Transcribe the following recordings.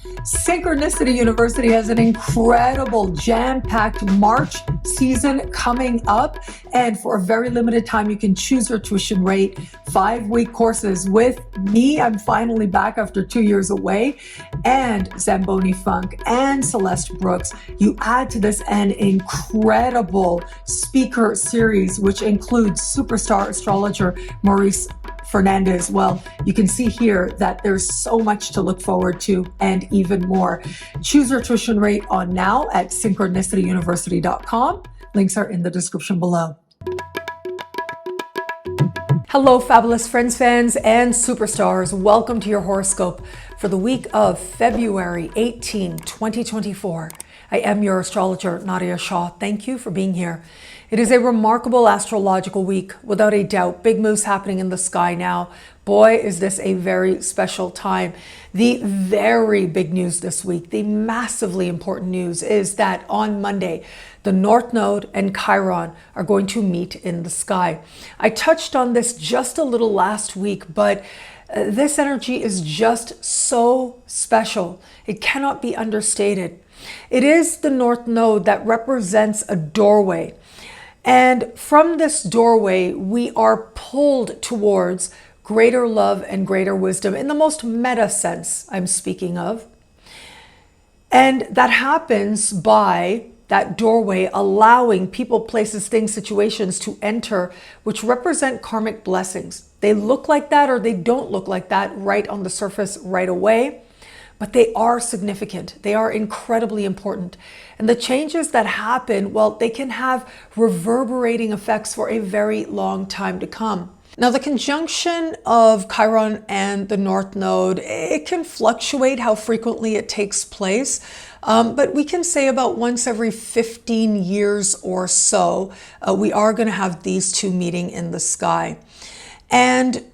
Synchronicity University has an incredible jam-packed March season coming up. And for a very limited time, you can choose your tuition rate, 5-week courses with me. I'm finally back after 2 years away, and Zamboni Funk and Celeste Brooks. You add to this an incredible speaker series, which includes superstar astrologer Maurice Fernandez. Well, you can see here that there's so much to look forward to and even more. Choose your tuition rate on now at synchronicityuniversity.com. Links are in the description below. Hello, fabulous friends, fans, and superstars. Welcome to your horoscope for the week of February 18, 2024. I am your astrologer, Nadiya Shah. Thank you for being here. It is a remarkable astrological week, without a doubt. Big moves happening in the sky now. Boy, is this a very special time. The very big news this week, the massively important news, is that on Monday, the North Node and Chiron are going to meet in the sky. I touched on this just a little last week, but this energy is just so special. It cannot be understated. It is the North Node that represents a doorway. And from this doorway, we are pulled towards greater love and greater wisdom in the most meta sense I'm speaking of. And that happens by that doorway allowing people, places, things, situations to enter, which represent karmic blessings. They look like that or they don't look like that right on the surface right away. But they are significant. They are incredibly important. And the changes that happen, well, they can have reverberating effects for a very long time to come. Now, the conjunction of Chiron and the North Node, it can fluctuate how frequently it takes place. But we can say about once every 15 years or so, we are going to have these two meeting in the sky. And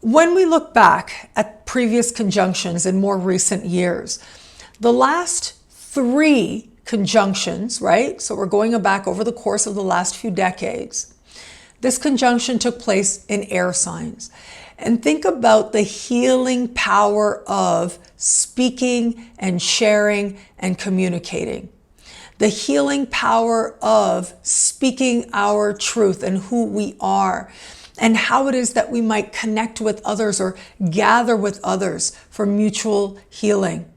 when we look back at previous conjunctions in more recent years, the last 3 conjunctions, right? So we're going back over the course of the last few decades. This conjunction took place in air signs. And think about the healing power of speaking and sharing and communicating. The healing power of speaking our truth and who we are, and how it is that we might connect with others or gather with others for mutual healing.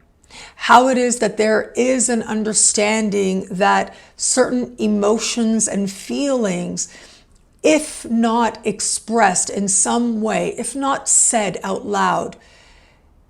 How it is that there is an understanding that certain emotions and feelings, if not expressed in some way, if not said out loud,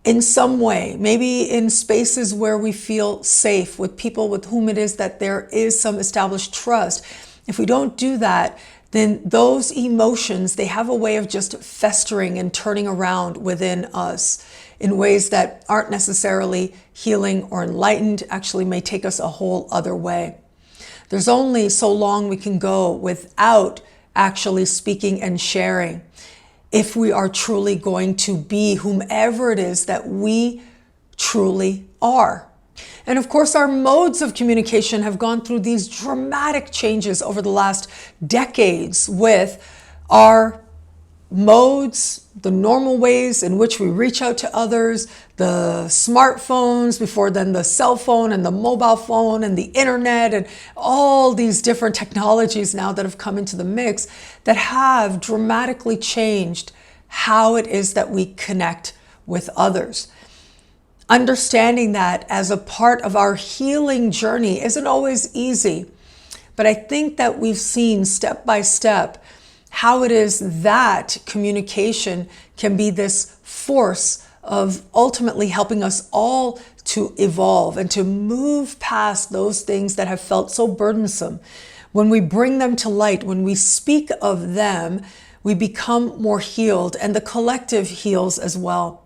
in some way, maybe in spaces where we feel safe with people with whom it is that there is some established trust, if we don't do that, then those emotions, they have a way of just festering and turning around within us in ways that aren't necessarily healing or enlightened, actually may take us a whole other way. There's only so long we can go without actually speaking and sharing if we are truly going to be whomever it is that we truly are. And of course, our modes of communication have gone through these dramatic changes over the last decades with our modes, the normal ways in which we reach out to others, the smartphones, before then the cell phone and the mobile phone and the internet and all these different technologies now that have come into the mix that have dramatically changed how it is that we connect with others. Understanding that as a part of our healing journey isn't always easy, but I think that we've seen step by step how it is that communication can be this force of ultimately helping us all to evolve and to move past those things that have felt so burdensome. When we bring them to light, when we speak of them, we become more healed, and the collective heals as well.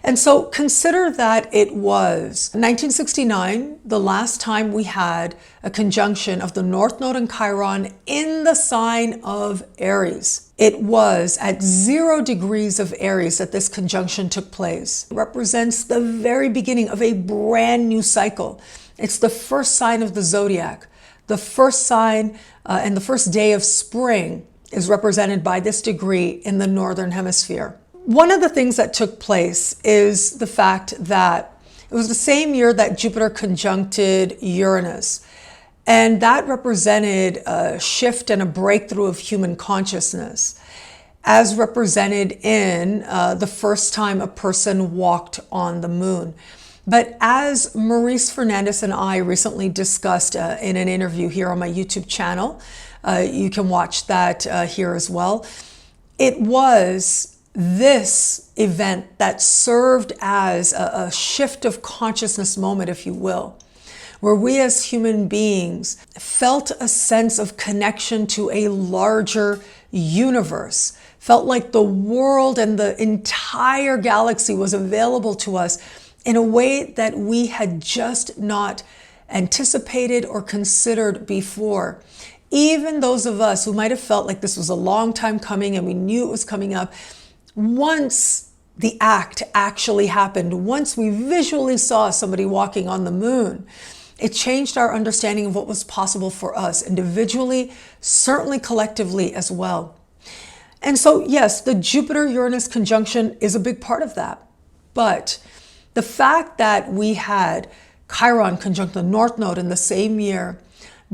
And so consider that it was 1969, the last time we had a conjunction of the North Node and Chiron in the sign of Aries. It was at 0 degrees of Aries that this conjunction took place. It represents the very beginning of a brand new cycle. It's the first sign of the zodiac. The first sign and the first day of spring is represented by this degree in the Northern Hemisphere. One of the things that took place is the fact that It was the same year that Jupiter conjuncted Uranus. And that represented a shift and a breakthrough of human consciousness, as represented in the first time a person walked on the moon. But as Maurice, Fernandez, and I recently discussed in an interview here on my YouTube channel, you can watch that here as well, it was this event that served as a shift of consciousness moment, if you will, where we as human beings felt a sense of connection to a larger universe, felt like the world and the entire galaxy was available to us in a way that we had just not anticipated or considered before. Even those of us who might have felt like this was a long time coming and we knew it was coming up, once the act actually happened, once we visually saw somebody walking on the moon, it changed our understanding of what was possible for us individually, certainly collectively as well. And so, yes, the Jupiter-Uranus conjunction is a big part of that. But the fact that we had Chiron conjunct the North Node in the same year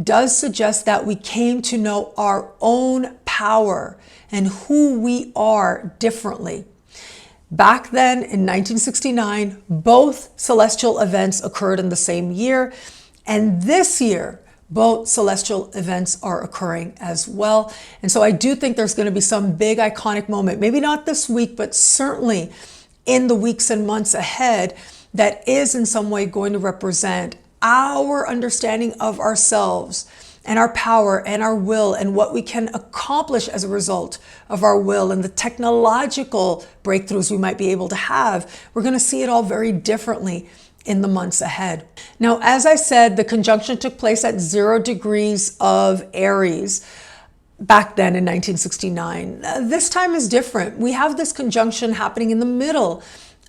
does suggest that we came to know our own power and who we are differently. Back then in 1969, both celestial events occurred in the same year. And this year, both celestial events are occurring as well. And so I do think there's going to be some big iconic moment, maybe not this week, but certainly in the weeks and months ahead, that is in some way going to represent our understanding of ourselves and our power and our will and what we can accomplish as a result of our will and the technological breakthroughs we might be able to have. We're going to see it all very differently in the months ahead. Now, as I said, the conjunction took place at 0 degrees of Aries back then in 1969. This time is different. We have this conjunction happening in the middle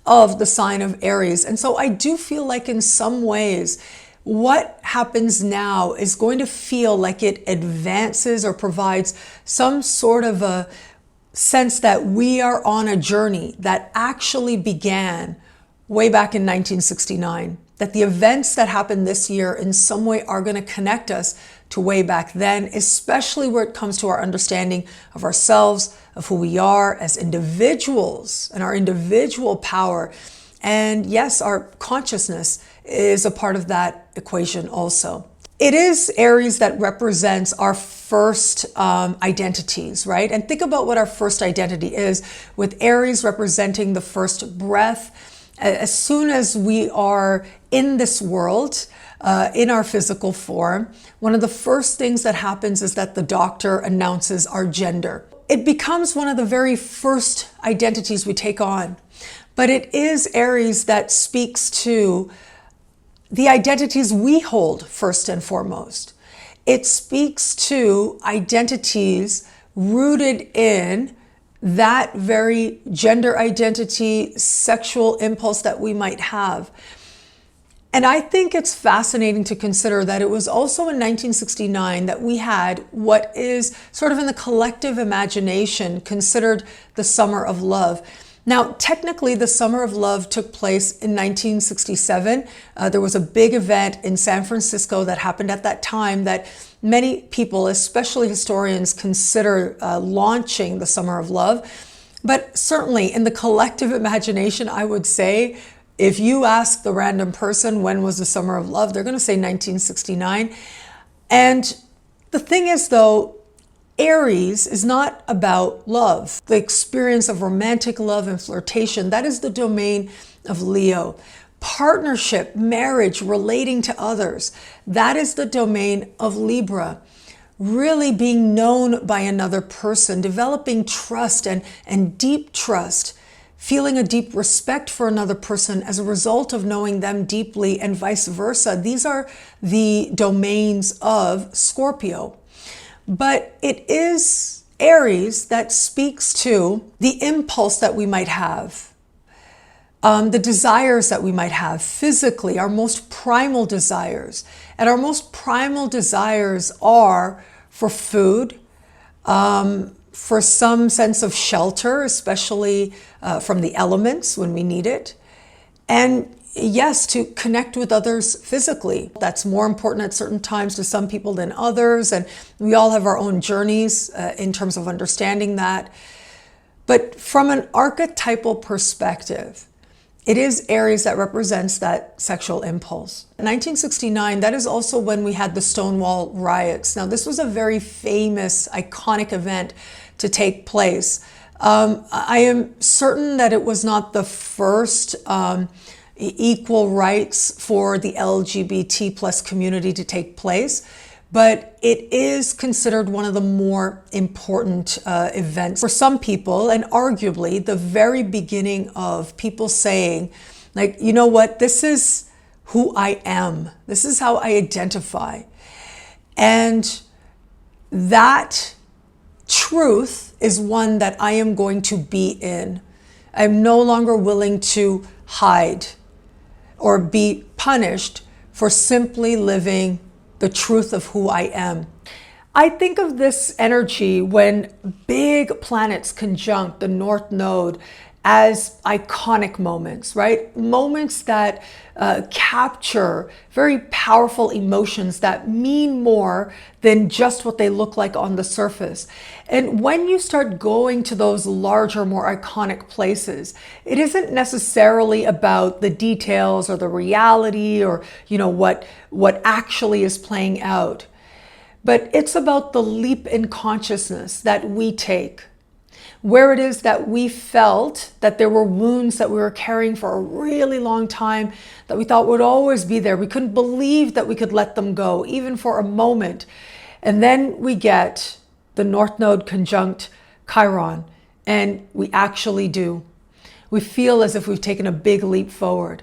of the sign of Aries. And so I do feel like in some ways, what happens now is going to feel like it advances or provides some sort of a sense that we are on a journey that actually began way back in 1969, that the events that happened this year in some way are going to connect us to way back then, especially where it comes to our understanding of ourselves, of who we are as individuals and our individual power. And yes, our consciousness is a part of that equation also. It is Aries that represents our first identities, right? And think about what our first identity is, with Aries representing the first breath. As soon as we are in this world, in our physical form, one of the first things that happens is that the doctor announces our gender. It becomes one of the very first identities we take on. But it is Aries that speaks to the identities we hold first and foremost. It speaks to identities rooted in that very gender identity, sexual impulse that we might have. And I think it's fascinating to consider that it was also in 1969 that we had what is sort of in the collective imagination considered the Summer of Love. Now, technically, the Summer of Love took place in 1967. There was a big event in San Francisco that happened at that time that many people, especially historians, consider launching the Summer of Love. But certainly in the collective imagination, I would say, if you ask the random person when was the Summer of Love, they're going to say 1969. And the thing is, though, Aries is not about love. The experience of romantic love and flirtation, that is the domain of Leo. Partnership, marriage, relating to others, that is the domain of Libra. Really being known by another person, developing trust and deep trust, feeling a deep respect for another person as a result of knowing them deeply, and vice versa. These are the domains of Scorpio. But it is Aries that speaks to the impulse that we might have, the desires that we might have physically, our most primal desires. And our most primal desires are for food, for some sense of shelter, especially from the elements when we need it. And yes, to connect with others physically. That's more important at certain times to some people than others. And we all have our own journeys in terms of understanding that. But from an archetypal perspective, it is Aries that represents that sexual impulse. In 1969, that is also when we had the Stonewall riots. Now, this was a very famous, iconic event to take place. I am certain that it was not the first equal rights for the LGBT plus community to take place, but it is considered one of the more important events for some people, and arguably the very beginning of people saying, like, you know what, this is who I am. This is how I identify. And that truth is one that I am going to be in. I'm no longer willing to hide or be punished for simply living the truth of who I am. I think of this energy when big planets conjunct the North Node as iconic moments, right? Moments that capture very powerful emotions that mean more than just what they look like on the surface. And when you start going to those larger, more iconic places, it isn't necessarily about the details or the reality or, you know, what actually is playing out. But it's about the leap in consciousness that we take, where it is that we felt that there were wounds that we were carrying for a really long time that we thought would always be there. We couldn't believe that we could let them go, even for a moment. And then we get the North Node conjunct CHIRON, and we actually do. We feel as if we've taken a big leap forward.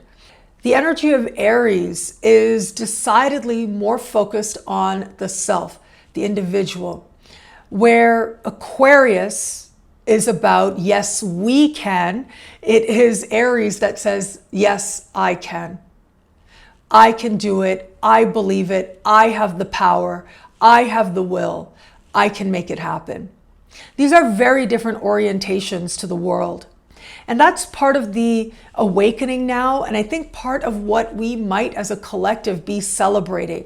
The energy of Aries is decidedly more focused on the self, the individual, where Aquarius is about, yes, we can. It is Aries that says, yes, I can. I can do it. I believe it. I have the power. I have the will. I can make it happen. These are very different orientations to the world. And that's part of the awakening now. And I think part of what we might as a collective be celebrating.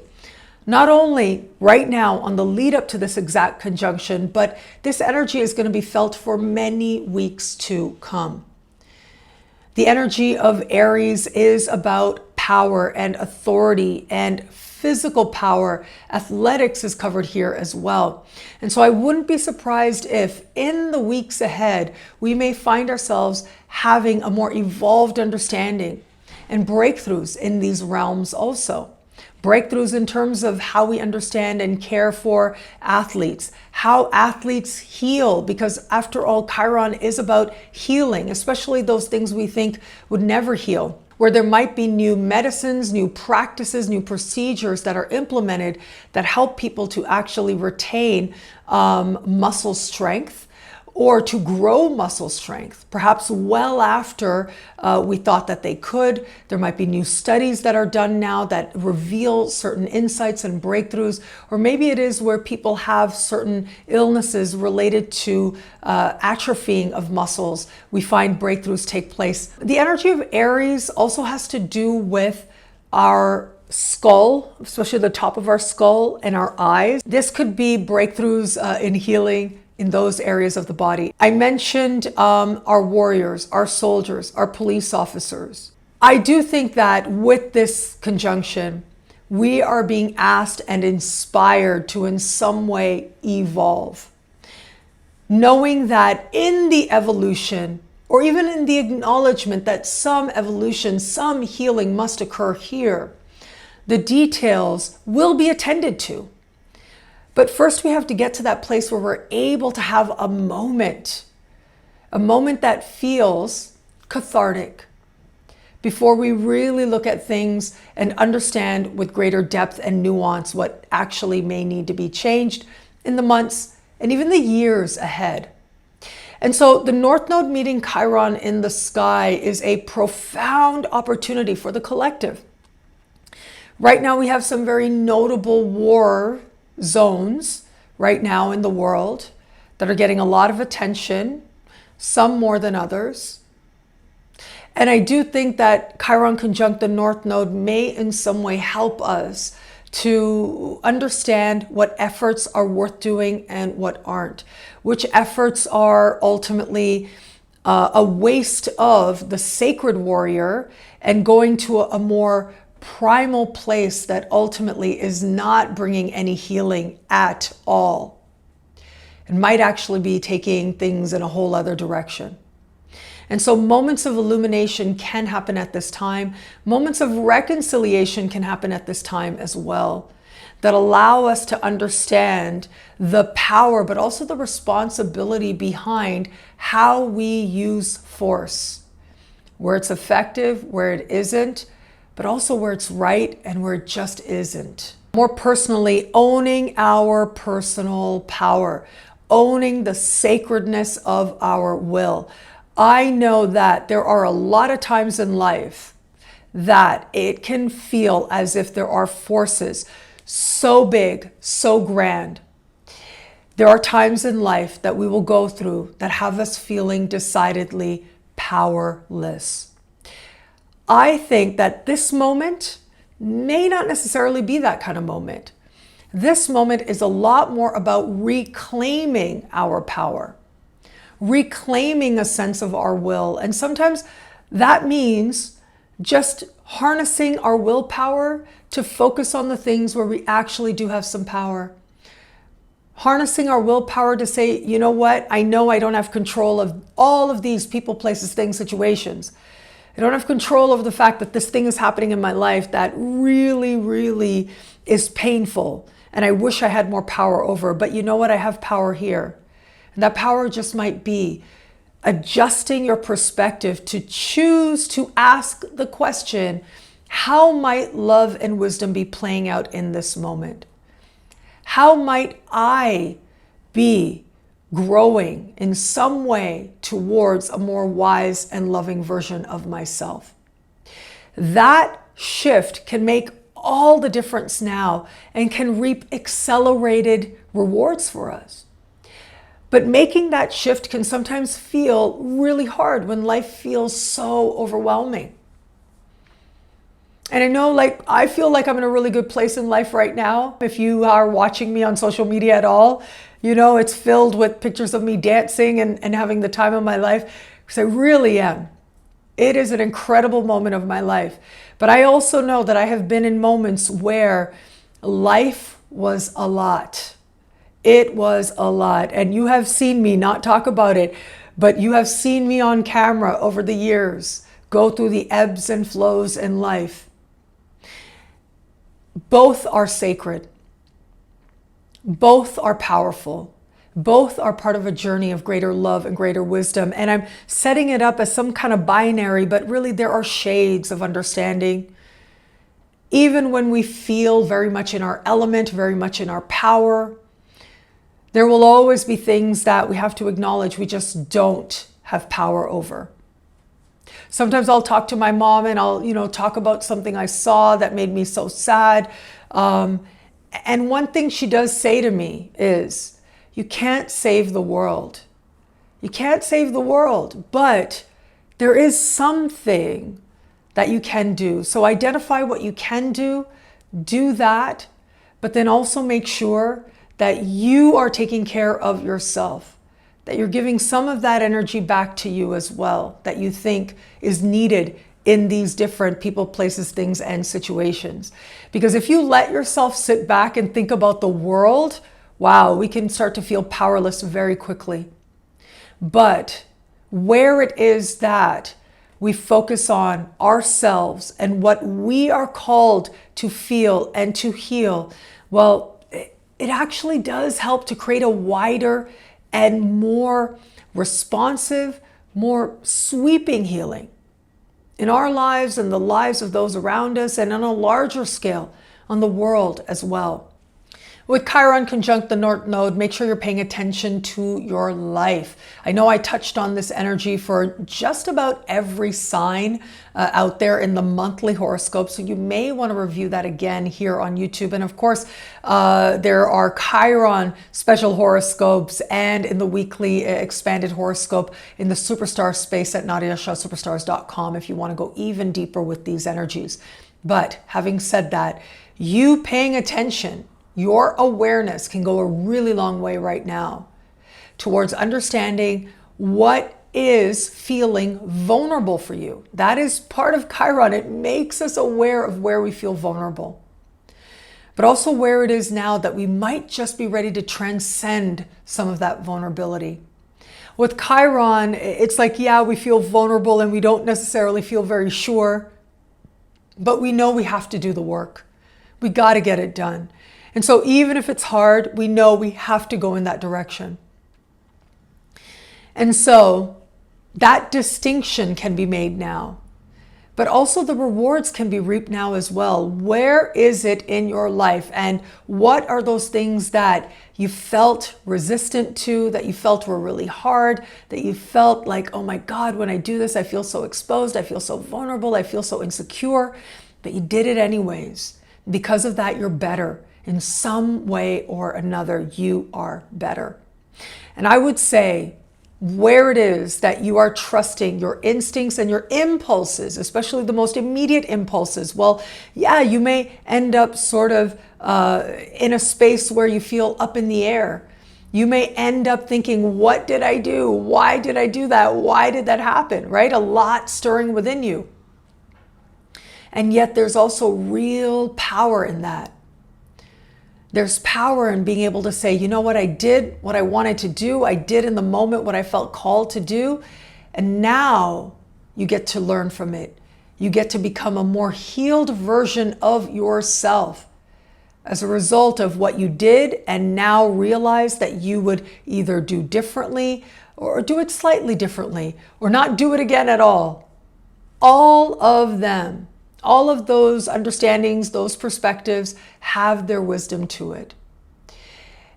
Not only right now on the lead up to this exact conjunction, but this energy is going to be felt for many weeks to come. The energy of Aries is about power and authority and physical power. Athletics is covered here as well. And so I wouldn't be surprised if in the weeks ahead, we may find ourselves having a more evolved understanding and breakthroughs in these realms also. Breakthroughs in terms of how we understand and care for athletes, how athletes heal, because after all, CHIRON is about healing, especially those things we think would never heal, where there might be new medicines, new practices, new procedures that are implemented that help people to actually retain muscle strength or to grow muscle strength, perhaps well after we thought that they could. There might be new studies that are done now that reveal certain insights and breakthroughs, or maybe it is where people have certain illnesses related to atrophying of muscles. We find breakthroughs take place. The energy of Aries also has to do with our skull, especially the top of our skull and our eyes. This could be breakthroughs in healing in those areas of the body. I mentioned our warriors, our soldiers, our police officers. I do think that with this conjunction, we are being asked and inspired to in some way evolve. Knowing that in the evolution, or even in the acknowledgement that some evolution, some healing must occur here, the details will be attended to. But first we have to get to that place where we're able to have a moment that feels cathartic before we really look at things and understand with greater depth and nuance what actually may need to be changed in the months and even the years ahead. And so the North Node meeting CHIRON in the sky is a profound opportunity for the collective. Right now we have some very notable war zones right now in the world that are getting a lot of attention, some more than others. And I do think that Chiron conjunct the North Node may in some way help us to understand what efforts are worth doing and what aren't, which efforts are ultimately a waste of the sacred warrior and going to a more primal place that ultimately is not bringing any healing at all. It might actually be taking things in a whole other direction. And so moments of illumination can happen at this time. Moments of reconciliation can happen at this time as well, that allow us to understand the power, but also the responsibility behind how we use force, where it's effective, where it isn't, but also where it's right and where it just isn't. More personally, owning our personal power, owning the sacredness of our will. I know that there are a lot of times in life that it can feel as if there are forces so big, so grand. There are times in life that we will go through that have us feeling decidedly powerless. I think that this moment may not necessarily be that kind of moment. This moment is a lot more about reclaiming our power, reclaiming a sense of our will. And sometimes that means just harnessing our willpower to focus on the things where we actually do have some power. Harnessing our willpower to say, you know what? I know I don't have control of all of these people, places, things, situations. I don't have control over the fact that this thing is happening in my life that really, really is painful. And I wish I had more power over, but you know what? I have power here. And that power just might be adjusting your perspective to choose to ask the question, how might love and wisdom be playing out in this moment? How might I be growing in some way towards a more wise and loving version of myself? That shift can make all the difference now and can reap accelerated rewards for us. But making that shift can sometimes feel really hard when life feels so overwhelming. And I know, I feel like I'm in a really good place in life right now. If you are watching me on social media at all, you know, it's filled with pictures of me dancing and having the time of my life, because I really am. It is an incredible moment of my life. But I also know that I have been in moments where life was a lot. It was a lot. And you have seen me not talk about it, but you have seen me on camera over the years go through the ebbs and flows in life. Both are sacred. Both are powerful. Both are part of a journey of greater love and greater wisdom. And I'm setting it up as some kind of binary, but really there are shades of understanding. Even when we feel very much in our element, very much in our power, there will always be things that we have to acknowledge we just don't have power over. Sometimes I'll talk to my mom and I'll, talk about something I saw that made me so sad. And one thing she does say to me is, you can't save the world. You can't save the world, but there is something that you can do. So identify what you can do that, but then also make sure that you are taking care of yourself, that you're giving some of that energy back to you as well, that you think is needed in these different people, places, things, and situations. Because if you let yourself sit back and think about the world, wow, we can start to feel powerless very quickly. But where it is that we focus on ourselves and what we are called to feel and to heal, well, it actually does help to create a wider and more responsive, more sweeping healing in our lives and the lives of those around us, and on a larger scale on the world as well. With Chiron conjunct the North Node, make sure you're paying attention to your life. I know I touched on this energy for just about every sign out there in the monthly horoscope, so you may want to review that again here on YouTube. And of course, there are Chiron special horoscopes and in the weekly expanded horoscope in the Superstar space at NadiyaShahSuperstars.com if you want to go even deeper with these energies. But having said that, you paying attention, your awareness can go a really long way right now towards understanding what is feeling vulnerable for you. That is part of Chiron. It makes us aware of where we feel vulnerable, but also where it is now that we might just be ready to transcend some of that vulnerability. With Chiron, it's like, yeah, we feel vulnerable and we don't necessarily feel very sure, but we know we have to do the work. We got to get it done. And so even if it's hard, we know we have to go in that direction. And so that distinction can be made now, but also the rewards can be reaped now as well. Where is it in your life? And what are those things that you felt resistant to, that you felt were really hard, that you felt like, oh my God, when I do this, I feel so exposed, I feel so vulnerable, I feel so insecure, but you did it anyways. Because of that, you're better. In some way or another, you are better. And I would say where it is that you are trusting your instincts and your impulses, especially the most immediate impulses, well, yeah, you may end up sort of in a space where you feel up in the air. You may end up thinking, what did I do? Why did I do that? Why did that happen? Right? A lot stirring within you. And yet there's also real power in that. There's power in being able to say, you know what, I did what I wanted to do. I did in the moment what I felt called to do. And now you get to learn from it. You get to become a more healed version of yourself as a result of what you did, and now realize that you would either do differently or do it slightly differently or not do it again at all. All of them. All of those understandings, those perspectives have their wisdom to it.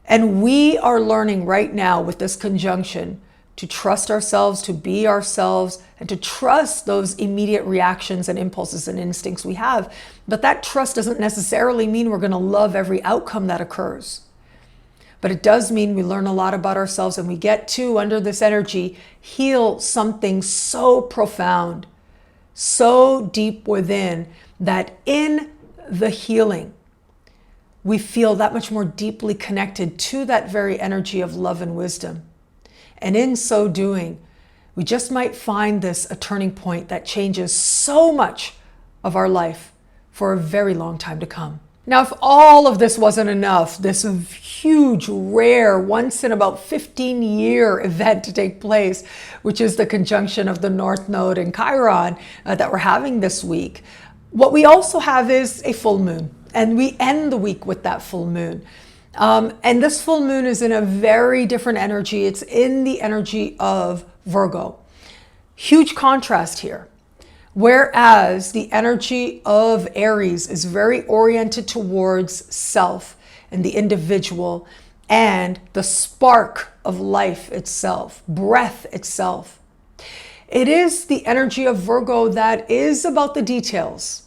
And we are learning right now with this conjunction to trust ourselves, to be ourselves, and to trust those immediate reactions and impulses and instincts we have. But that trust doesn't necessarily mean we're going to love every outcome that occurs. But it does mean we learn a lot about ourselves, and we get to, under this energy, heal something so profound, so deep within, that in the healing, we feel that much more deeply connected to that very energy of love and wisdom. And in so doing, we just might find this a turning point that changes so much of our life for a very long time to come. Now, if all of this wasn't enough, this huge, rare, once in about 15-year event to take place, which is the conjunction of the North Node and Chiron that we're having this week, what we also have is a full moon. And we end the week with that full moon. And this full moon is in a very different energy. It's in the energy of Virgo. Huge contrast here. Whereas the energy of Aries is very oriented towards self and the individual and the spark of life itself, breath itself. It is the energy of Virgo that is about the details.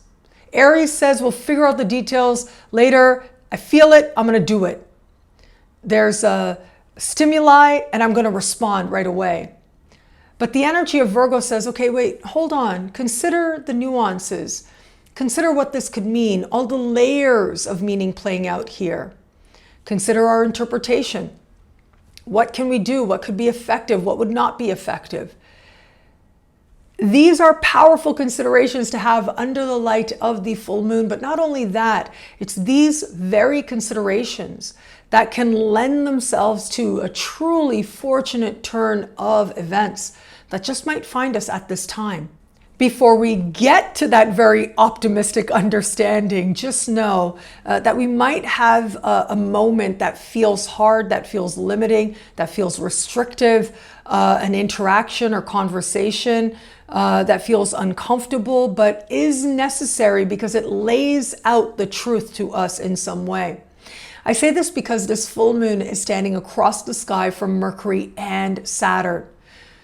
Aries says, we'll figure out the details later. I feel it, I'm going to do it. There's a stimuli and I'm going to respond right away. But the energy of Virgo says, okay, wait, hold on. Consider the nuances. Consider what this could mean, all the layers of meaning playing out here. Consider our interpretation. What can we do? What could be effective? What would not be effective? These are powerful considerations to have under the light of the full moon. But not only that, it's these very considerations that can lend themselves to a truly fortunate turn of events that just might find us at this time. Before we get to that very optimistic understanding, just know that we might have a moment that feels hard, that feels limiting, that feels restrictive, an interaction or conversation that feels uncomfortable, but is necessary because it lays out the truth to us in some way. I say this because this full moon is standing across the sky from Mercury and Saturn.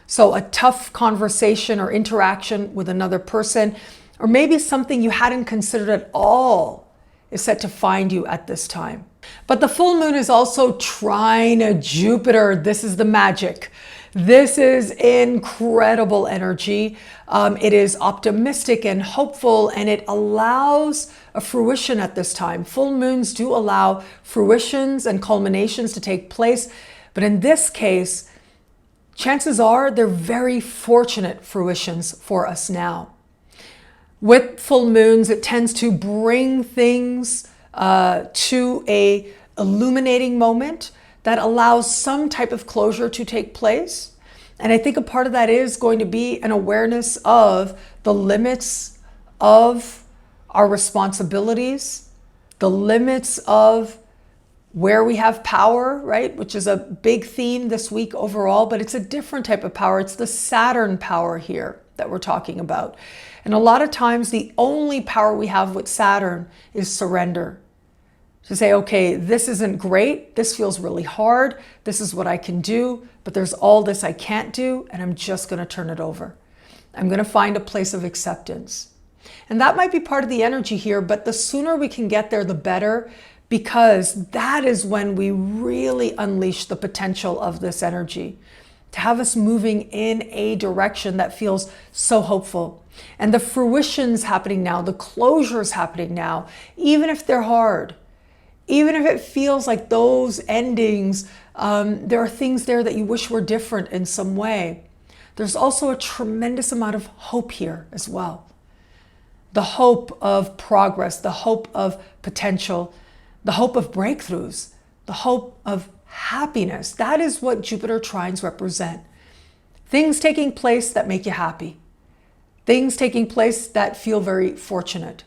So a tough conversation or interaction with another person, or maybe something you hadn't considered at all, is set to find you at this time. But the full moon is also trine Jupiter. This is the magic. This is incredible energy. It is optimistic and hopeful, and it allows a fruition at this time. Full moons do allow fruitions and culminations to take place, but in this case, chances are they're very fortunate fruitions for us now. With full moons, it tends to bring things to a illuminating moment that allows some type of closure to take place. And I think a part of that is going to be an awareness of the limits of our responsibilities, the limits of where we have power, right? Which is a big theme this week overall, but it's a different type of power. It's the Saturn power here that we're talking about. And a lot of times the only power we have with Saturn is surrender. To say, okay, this isn't great. This feels really hard. This is what I can do, but there's all this I can't do, and I'm just going to turn it over. I'm going to find a place of acceptance. And that might be part of the energy here, but the sooner we can get there, the better, because that is when we really unleash the potential of this energy to have us moving in a direction that feels so hopeful. And the fruition's happening now, the closure's happening now, even if they're hard. Even if it feels like those endings, there are things there that you wish were different in some way. There's also a tremendous amount of hope here as well. The hope of progress, the hope of potential, the hope of breakthroughs, the hope of happiness. That is what Jupiter trines represent. Things taking place that make you happy. Things taking place that feel very fortunate.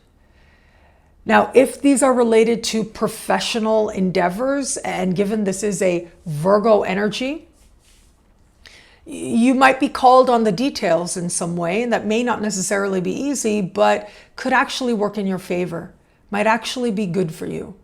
Now, if these are related to professional endeavors, and given this is a Virgo energy, you might be called on the details in some way, and that may not necessarily be easy, but could actually work in your favor, might actually be good for you.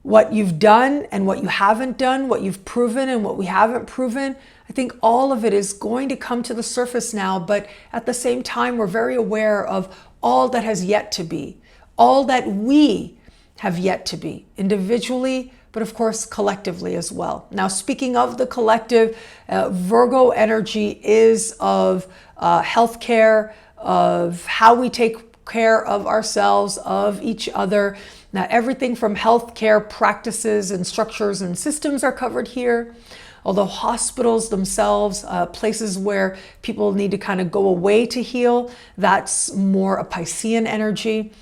What you've done and what you haven't done, what you've proven and what we haven't proven, I think all of it is going to come to the surface now, but at the same time, we're very aware of all that has yet to be. All that we have yet to be, individually, but of course collectively as well. Now, speaking of the collective, Virgo energy is of healthcare, of how we take care of ourselves, of each other. Now, everything from healthcare practices and structures and systems are covered here. Although hospitals themselves, places where people need to kind of go away to heal, that's more a Piscean energy.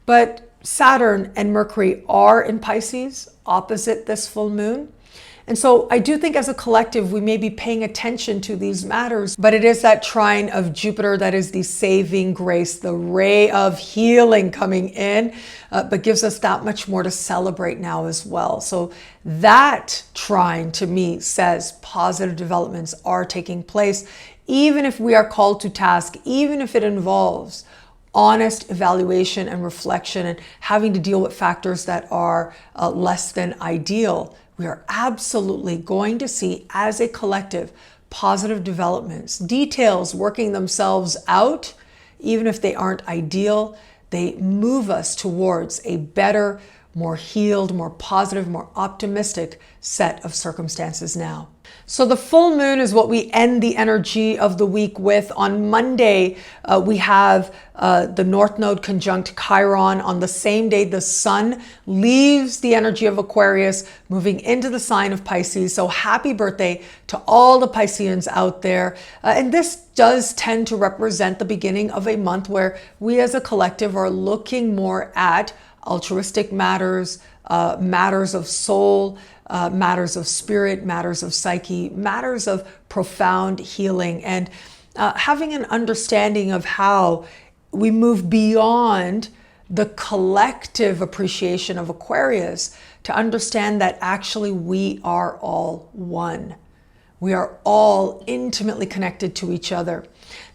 But Saturn and Mercury are in Pisces, opposite this full moon. And so I do think as a collective, we may be paying attention to these matters, but it is that trine of Jupiter that is the saving grace, the ray of healing coming in, but gives us that much more to celebrate now as well. So that trine to me says positive developments are taking place, even if we are called to task, even if it involves honest evaluation and reflection and having to deal with factors that are less than ideal. We are absolutely going to see as a collective positive developments, details working themselves out, even if they aren't ideal. They move us towards a better, more healed, more positive, more optimistic set of circumstances now. So the full moon is what we end the energy of the week with. On Monday, we have the North Node conjunct Chiron. On the same day, the sun leaves the energy of Aquarius, moving into the sign of Pisces. So happy birthday to all the Pisceans out there. And this does tend to represent the beginning of a month where we as a collective are looking more at altruistic matters, matters of soul, matters of spirit, matters of psyche, matters of profound healing, and having an understanding of how we move beyond the collective appreciation of Aquarius to understand that actually we are all one. We are all intimately connected to each other.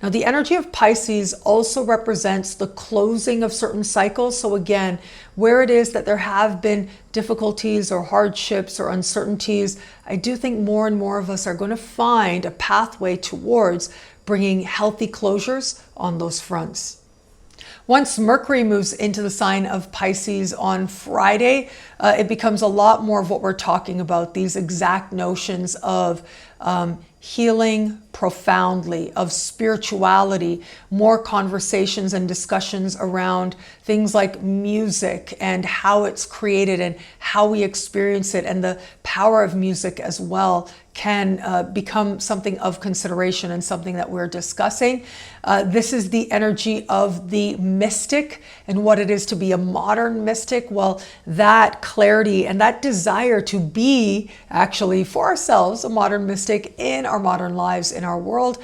Now, the energy of Pisces also represents the closing of certain cycles. So again, where it is that there have been difficulties or hardships or uncertainties, I do think more and more of us are going to find a pathway towards bringing healthy closures on those fronts. Once Mercury moves into the sign of Pisces on Friday, it becomes a lot more of what we're talking about, these exact notions of healing profoundly, of spirituality, more conversations and discussions around things like music and how it's created and how we experience it, and the power of music as well can become something of consideration and something that we're discussing. This is the energy of the mystic and what it is to be a modern mystic. Well, that clarity and that desire to be actually for ourselves a modern mystic in our modern lives, in our world,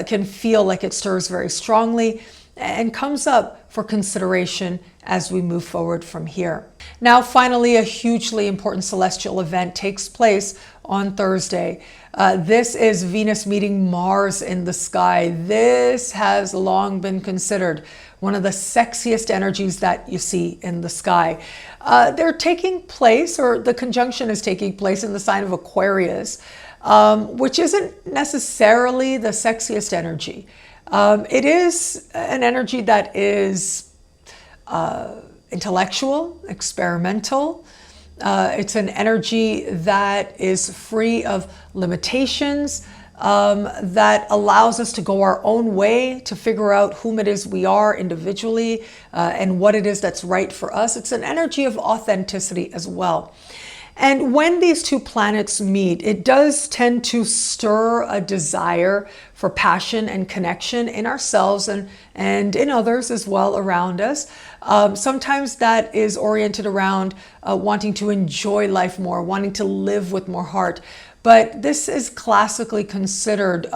can feel like it stirs very strongly and comes up for consideration as we move forward from here. Now, finally, a hugely important celestial event takes place on Thursday. This is Venus meeting Mars in the sky. This has long been considered one of the sexiest energies that you see in the sky. They're taking place, or the conjunction is taking place in the sign of Aquarius, which isn't necessarily the sexiest energy. It is an energy that is intellectual, experimental. It's an energy that is free of limitations, that allows us to go our own way to figure out whom it is we are individually, and what it is that's right for us. It's an energy of authenticity as well. And when these two planets meet, it does tend to stir a desire for passion and connection in ourselves and in others as well around us. Sometimes that is oriented around wanting to enjoy life more, wanting to live with more heart. But this is classically considered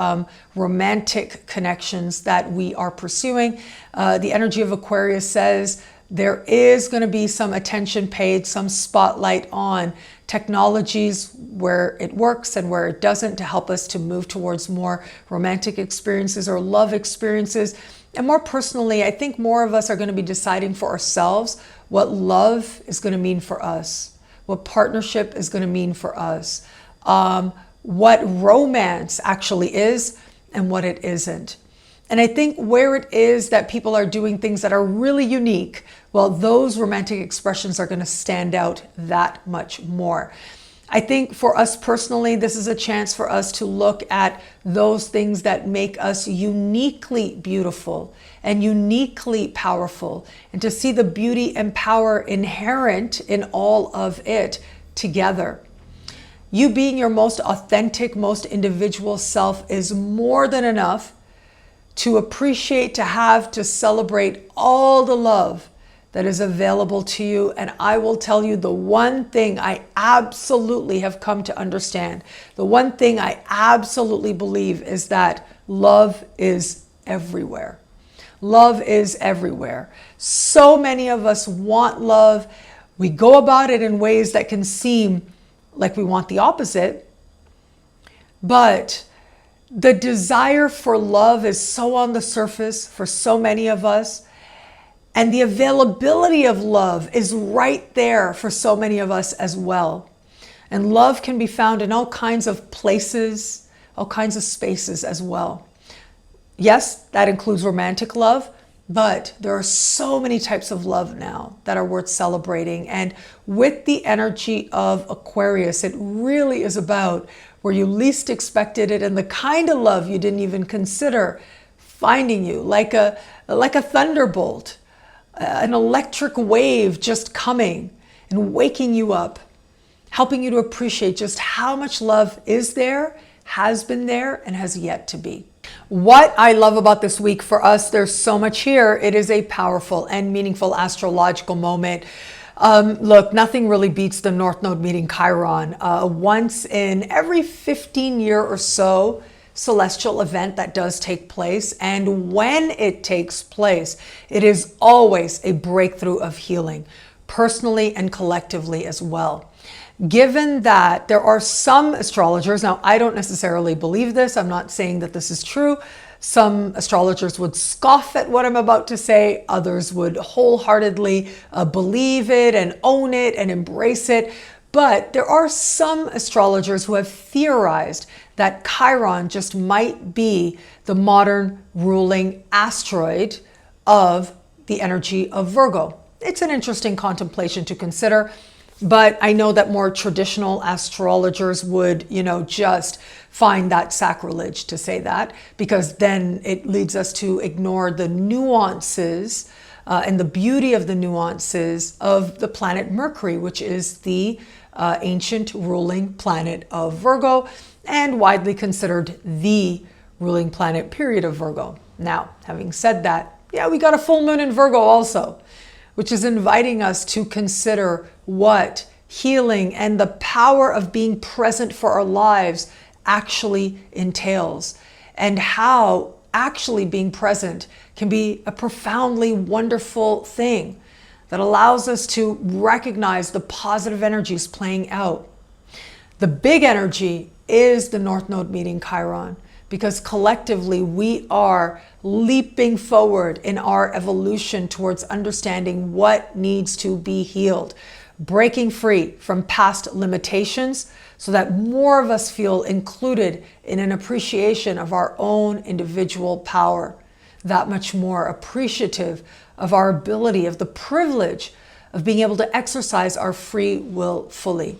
romantic connections that we are pursuing. The energy of Aquarius says there is going to be some attention paid, some spotlight on technologies where it works and where it doesn't, to help us to move towards more romantic experiences or love experiences. And more personally, I think more of us are going to be deciding for ourselves what love is going to mean for us, what partnership is going to mean for us, what romance actually is and what it isn't. And I think where it is that people are doing things that are really unique, well, those romantic expressions are going to stand out that much more. I think for us personally, this is a chance for us to look at those things that make us uniquely beautiful and uniquely powerful, and to see the beauty and power inherent in all of it together. You being your most authentic, most individual self is more than enough to appreciate, to have, to celebrate all the love that is available to you. And I will tell you the one thing I absolutely have come to understand, the one thing I absolutely believe, is that love is everywhere. Love is everywhere. So many of us want love. We go about it in ways that can seem like we want the opposite, but the desire for love is so on the surface for so many of us, and the availability of love is right there for so many of us as well. And love can be found in all kinds of places, all kinds of spaces as well. Yes, that includes romantic love, but there are so many types of love now that are worth celebrating. And with the energy of Aquarius, it really is about where you least expected it, and the kind of love you didn't even consider finding you, like a thunderbolt, an electric wave just coming and waking you up, helping you to appreciate just how much love is there, has been there, and has yet to be. What I love about this week for us, there's so much here. It is a powerful and meaningful astrological moment. Look, nothing really beats the North Node meeting Chiron. Once in every 15 year or so celestial event that does take place. And when it takes place, it is always a breakthrough of healing, personally and collectively as well. Given that there are some astrologers, now I don't necessarily believe this, I'm not saying that this is true, Some astrologers would scoff at what I'm about to say. Others would wholeheartedly believe it and own it and embrace it. But there are some astrologers who have theorized that Chiron just might be the modern ruling asteroid of the energy of Virgo. It's an interesting contemplation to consider. But I know that more traditional astrologers would, just find that sacrilege to say that, because then it leads us to ignore the nuances and the beauty of the nuances of the planet Mercury, which is the ancient ruling planet of Virgo and widely considered the ruling planet period of Virgo. Now, having said that, we got a full moon in Virgo also, which is inviting us to consider what healing and the power of being present for our lives actually entails, and how actually being present can be a profoundly wonderful thing that allows us to recognize the positive energies playing out. The big energy is the North Node meeting Chiron, because collectively we are leaping forward in our evolution towards understanding what needs to be healed, breaking free from past limitations so that more of us feel included in an appreciation of our own individual power, that much more appreciative of our ability, of the privilege of being able to exercise our free will fully.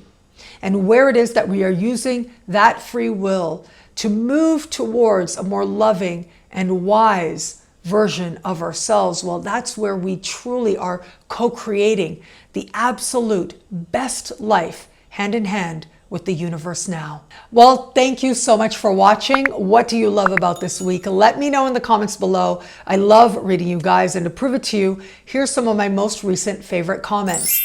And where it is that we are using that free will to move towards a more loving and wise version of ourselves, well, that's where we truly are co-creating the absolute best life hand in hand with the universe now. Well, thank you so much for watching. What do you love about this week? Let me know in the comments below. I love reading you guys, and to prove it to you, here's some of my most recent favorite comments.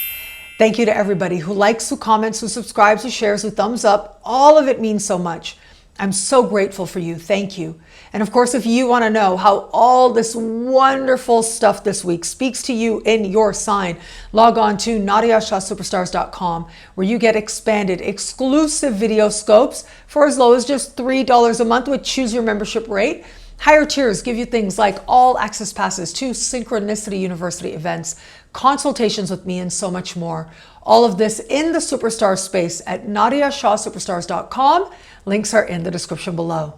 Thank you to everybody who likes, who comments, who subscribes, who shares, who thumbs up. All of it means so much. I'm so grateful for you. Thank you. And of course, if you want to know how all this wonderful stuff this week speaks to you in your sign, log on to NadiyaShahSuperstars.com, where you get expanded exclusive video scopes for as low as just $3 a month with choose your membership rate. Higher tiers give you things like all access passes to Synchronicity University events, consultations with me, and so much more. All of this in the superstar space at NadiyaShahSuperstars.com. Links are in the description below.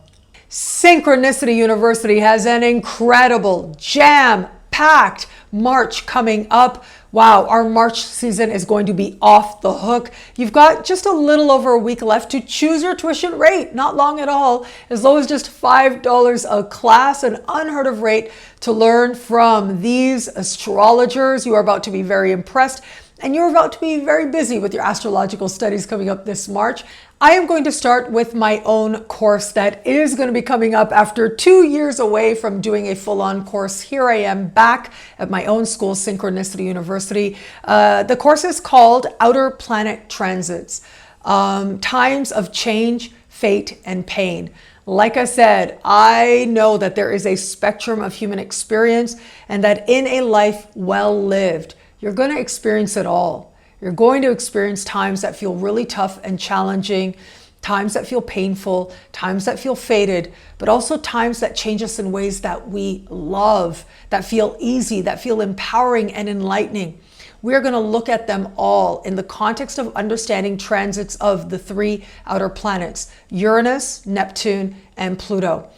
Synchronicity University has an incredible, jam-packed March coming up. Wow, our March season is going to be off the hook. You've got just a little over a week left to choose your tuition rate. Not long at all, as low as just $5 a class, an unheard of rate to learn from these astrologers. You are about to be very impressed, and you're about to be very busy with your astrological studies coming up this March. I am going to start with my own course that is going to be coming up after 2 years away from doing a full-on course. Here I am back at my own school, Synchronicity University. The course is called Outer Planet Transits, Times of Change, Fate, and Pain. Like I said, I know that there is a spectrum of human experience, and that in a life well lived, you're going to experience it all. You're going to experience times that feel really tough and challenging, times that feel painful, times that feel fated, but also times that change us in ways that we love, that feel easy, that feel empowering and enlightening. We're going to look at them all in the context of understanding transits of the 3 outer planets, Uranus, Neptune, and Pluto.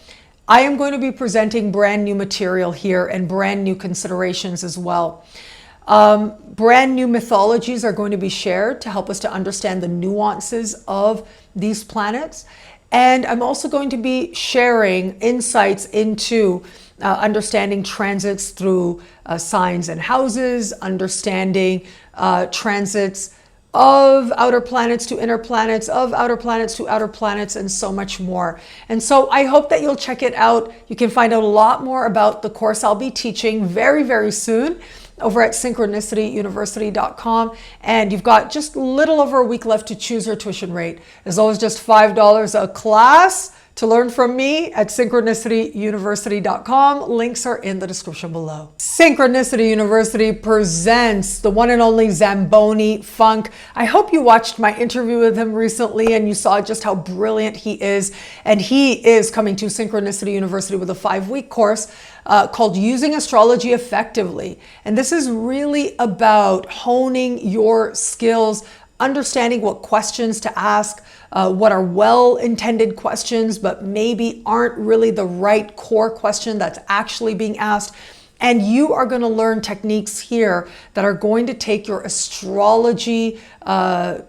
I am going to be presenting brand new material here and brand new considerations as well. Brand new mythologies are going to be shared to help us to understand the nuances of these planets. And I'm also going to be sharing insights into understanding transits through signs and houses, understanding transits of outer planets to inner planets, of outer planets to outer planets, and so much more. And so I hope that you'll check it out. You can find out a lot more about the course I'll be teaching very, very soon over at synchronicityuniversity.com. And you've got just a little over a week left to choose your tuition rate. As low as just $5 a class to learn from me at synchronicityuniversity.com. Links are in the description below. Synchronicity University presents the one and only Zamboni Funk. I hope you watched my interview with him recently and you saw just how brilliant he is. And he is coming to Synchronicity University with a 5-week course called Using Astrology Effectively. And this is really about honing your skills, understanding what questions to ask, what are well-intended questions, but maybe aren't really the right core question that's actually being asked. And you are going to learn techniques here that are going to take your astrology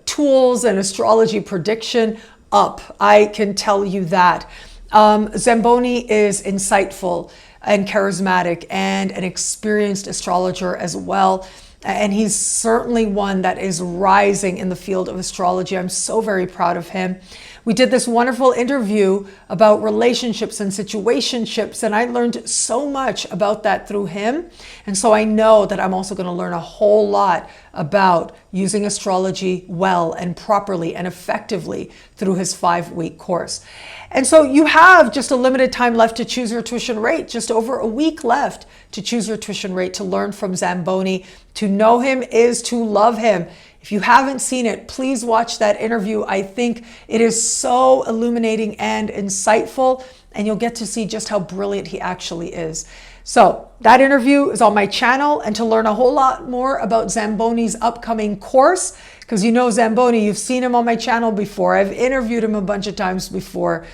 tools and astrology prediction up. I can tell you that. Zamboni is insightful and charismatic and an experienced astrologer as well. And he's certainly one that is rising in the field of astrology. I'm so very proud of him. We did this wonderful interview about relationships and situationships, and I learned so much about that through him. And so I know that I'm also going to learn a whole lot about using astrology well and properly and effectively through his 5-week course. And so you have just a limited time left to choose your tuition rate, just over a week left to choose your tuition rate, to learn from Zamboni. To know him is to love him. If you haven't seen it, please watch that interview. I think it is so illuminating and insightful, and you'll get to see just how brilliant he actually is. So that interview is on my channel, and to learn a whole lot more about Zamboni's upcoming course, because you know Zamboni, you've seen him on my channel before. I've interviewed him a bunch of times before.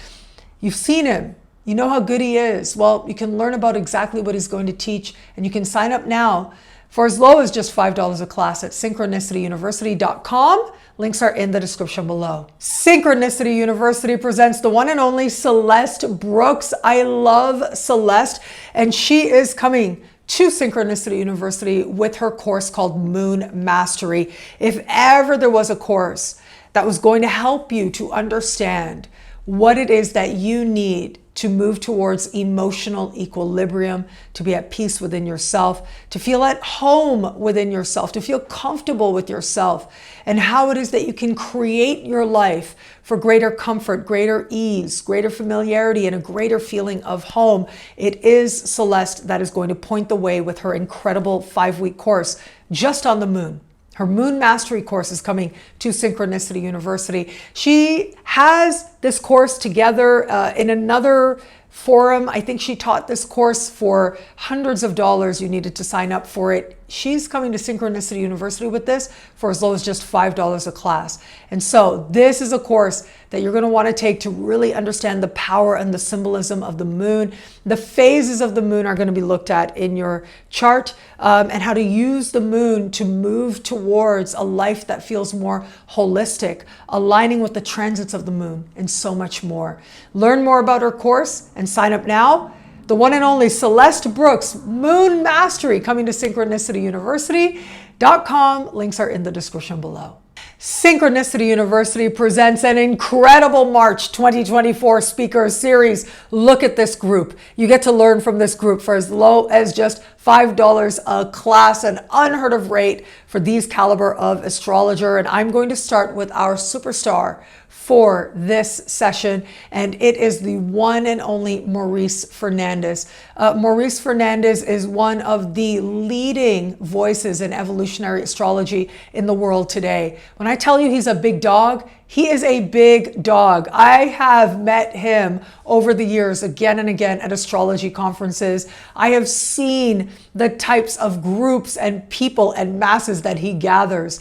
You've seen him. You know how good he is. Well, you can learn about exactly what he's going to teach, and you can sign up now for as low as just $5 a class at synchronicityuniversity.com. Links are in the description below. Synchronicity University presents the one and only Celeste Brooks. I love Celeste, and she is coming to Synchronicity University with her course called Moon Mastery. If ever there was a course that was going to help you to understand what it is that you need to move towards emotional equilibrium, to be at peace within yourself, to feel at home within yourself, to feel comfortable with yourself, and how it is that you can create your life for greater comfort, greater ease, greater familiarity, and a greater feeling of home. It is Celeste that is going to point the way with her incredible 5-week course just on the moon. Her Moon Mastery course is coming to Synchronicity University. She has this course together in another forum. I think she taught this course for hundreds of dollars. You needed to sign up for it. She's coming to Synchronicity University with this for as low as just $5 a class. And so this is a course that you're going to want to take to really understand the power and the symbolism of the moon. The phases of the moon are going to be looked at in your chart, and how to use the moon to move towards a life that feels more holistic, aligning with the transits of the moon, and so much more. Learn more about her course and sign up now. The one and only Celeste Brooks, Moon Mastery, coming to synchronicityuniversity.com. Links are in the description below. Synchronicity University presents an incredible March 2024 speaker series. Look at this group. You get to learn from this group for as low as just $5 a class, an unheard of rate for these caliber of astrologer. And I'm going to start with our superstar for this session, and it is the one and only Maurice Fernandez. Maurice Fernandez is one of the leading voices in evolutionary astrology in the world today. When I tell you he's a big dog, he is a big dog. I have met him over the years again and again at astrology conferences. I have seen the types of groups and people and masses that he gathers,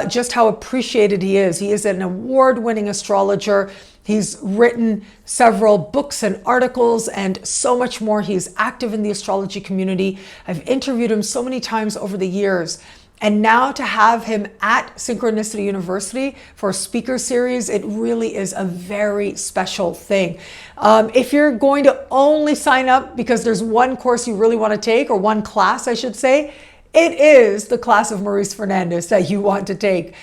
just how appreciated he is. He is an award-winning astrologer. He's written several books and articles and so much more. He's active in the astrology community. I've interviewed him so many times over the years. And now to have him at Synchronicity University for a speaker series, it really is a very special thing. If you're going to only sign up because there's one course you really want to take, or one class, I should say, it is the class of Maurice Fernandez that you want to take,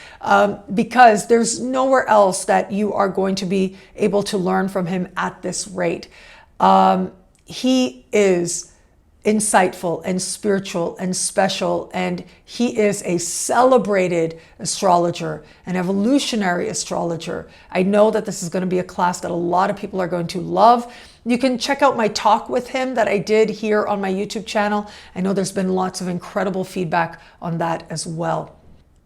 because there's nowhere else that you are going to be able to learn from him at this rate. He is insightful and spiritual and special, and he is a celebrated astrologer, an evolutionary astrologer. I know that this is going to be a class that a lot of people are going to love. You can check out my talk with him that I did here on my YouTube channel. I know there's been lots of incredible feedback on that as well.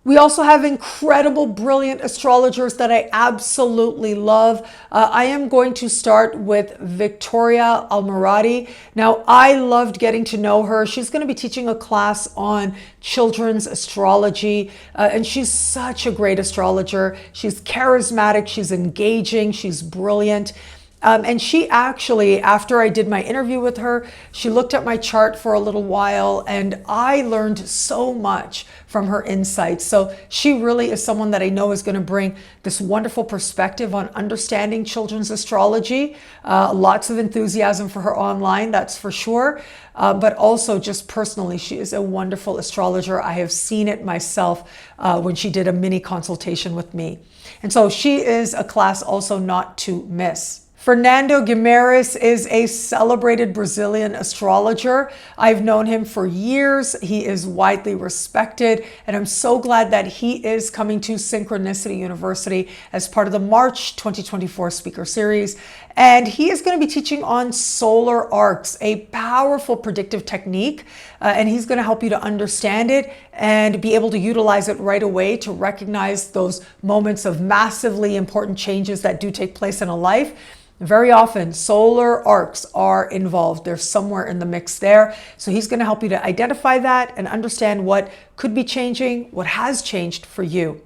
We also have incredible, brilliant astrologers that I absolutely love. I am going to start with Victoria Almiroty. Now, I loved getting to know her. She's going to be teaching a class on children's astrology, and she's such a great astrologer. She's charismatic, she's engaging, she's brilliant. And she actually, after I did my interview with her, she looked at my chart for a little while, and I learned so much from her insights. So she really is someone that I know is going to bring this wonderful perspective on understanding children's astrology. Lots of enthusiasm for her online, that's for sure. But also just personally, she is a wonderful astrologer. I have seen it myself when she did a mini consultation with me. And so she is a class also not to miss. Fernando Guimares is a celebrated Brazilian astrologer. I've known him for years. He is widely respected, and I'm so glad that he is coming to Synchronicity University as part of the March 2024 speaker series. And he is going to be teaching on solar arcs, a powerful predictive technique, and he's going to help you to understand it and be able to utilize it right away to recognize those moments of massively important changes that do take place in a life. Very often, solar arcs are involved. They're somewhere in the mix there. So he's going to help you to identify that and understand what could be changing, what has changed for you.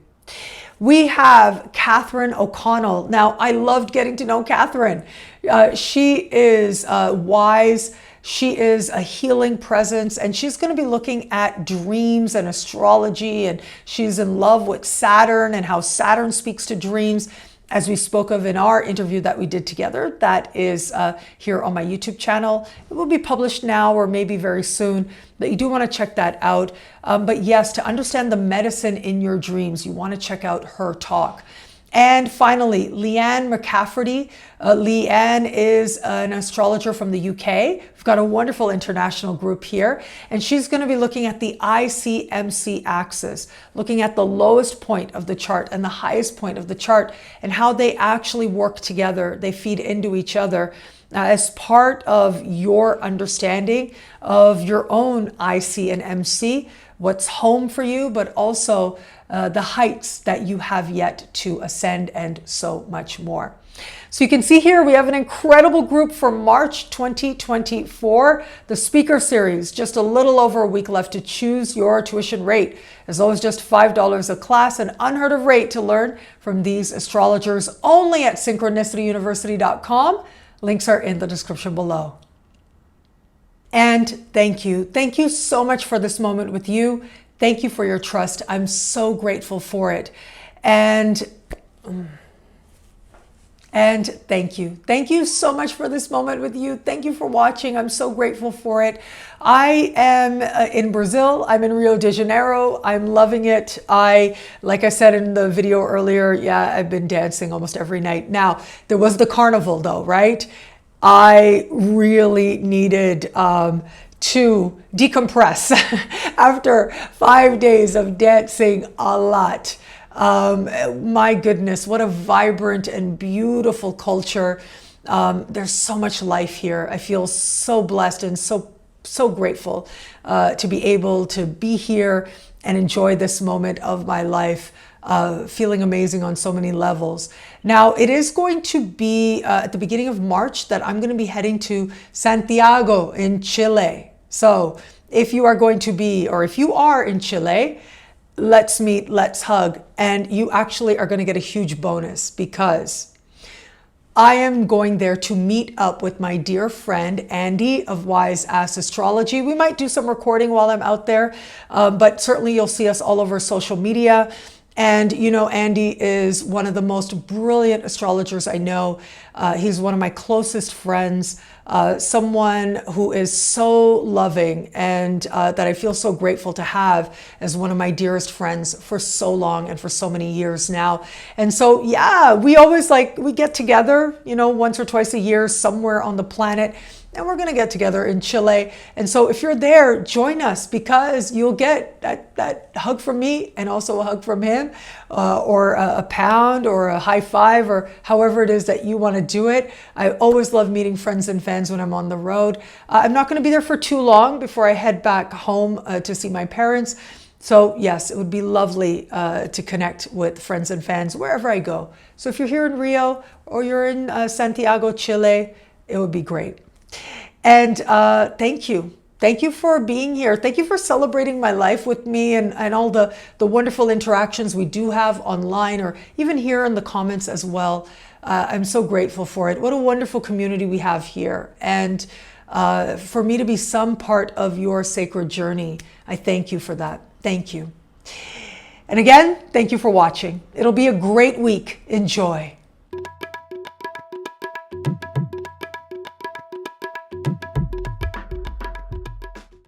We have Katherine O'Connell. Now, I loved getting to know Katherine. She is wise. She is a healing presence, and she's going to be looking at dreams and astrology, and she's in love with Saturn and how Saturn speaks to dreams, as we spoke of in our interview that we did together. That is here on my YouTube channel. It will be published now or maybe very soon, but you do want to check that out. But yes, to understand the medicine in your dreams, you want to check out her talk. And finally, Lianne McCafferty. Lianne is an astrologer from the UK. We've got a wonderful international group here, and she's going to be looking at the ICMC axis, looking at the lowest point of the chart and the highest point of the chart and how they actually work together. They feed into each other as part of your understanding of your own IC and MC, what's home for you, but also the heights that you have yet to ascend, and so much more. So you can see here we have an incredible group for March 2024, the speaker series. Just a little over a week left to choose your tuition rate. As always, just $5 a class, an unheard of rate to learn from these astrologers, only at synchronicityuniversity.com. Links are in the description below. And thank you. Thank you so much for this moment with you. Thank you for your trust. I'm so grateful for it. And thank you. Thank you so much for this moment with you. Thank you for watching. I'm so grateful for it. I am in Brazil. I'm in Rio de Janeiro. I'm loving it. Like I said in the video earlier, yeah, I've been dancing almost every night. Now, there was the carnival though, right? I really needed to decompress after 5 days of dancing a lot. My goodness, what a vibrant and beautiful culture. There's so much life here. I feel so blessed and so grateful to be able to be here and enjoy this moment of my life, feeling amazing on so many levels. Now, it is going to be at the beginning of March that I'm going to be heading to Santiago in Chile. So if you are going to be, or if you are in Chile, let's meet, let's hug. And you actually are going to get a huge bonus because I am going there to meet up with my dear friend, Andy of Wise Ass Astrology. We might do some recording while I'm out there, but certainly you'll see us all over social media. And you know, Andy is one of the most brilliant astrologers I know. He's one of my closest friends, someone who is so loving and that I feel so grateful to have as one of my dearest friends for so long and for so many years now. And so, yeah, we always we get together, you know, once or twice a year somewhere on the planet. and we're going to get together in Chile. And so if you're there, join us, because you'll get that hug from me and also a hug from him, or a pound or a high five, or however it is that you want to do it. I always love meeting friends and fans when I'm on the road. I'm not going to be there for too long before I head back home to see my parents. So yes, it would be lovely to connect with friends and fans wherever I go. So if you're here in Rio or you're in Santiago, Chile, it would be great. And thank you. Thank you for being here. Thank you for celebrating my life with me, and all the wonderful interactions we do have online, or even here in the comments as well. I'm so grateful for it. What a wonderful community we have here. And for me to be some part of your sacred journey, I thank you for that. Thank you. And again, thank you for watching. It'll be a great week. Enjoy.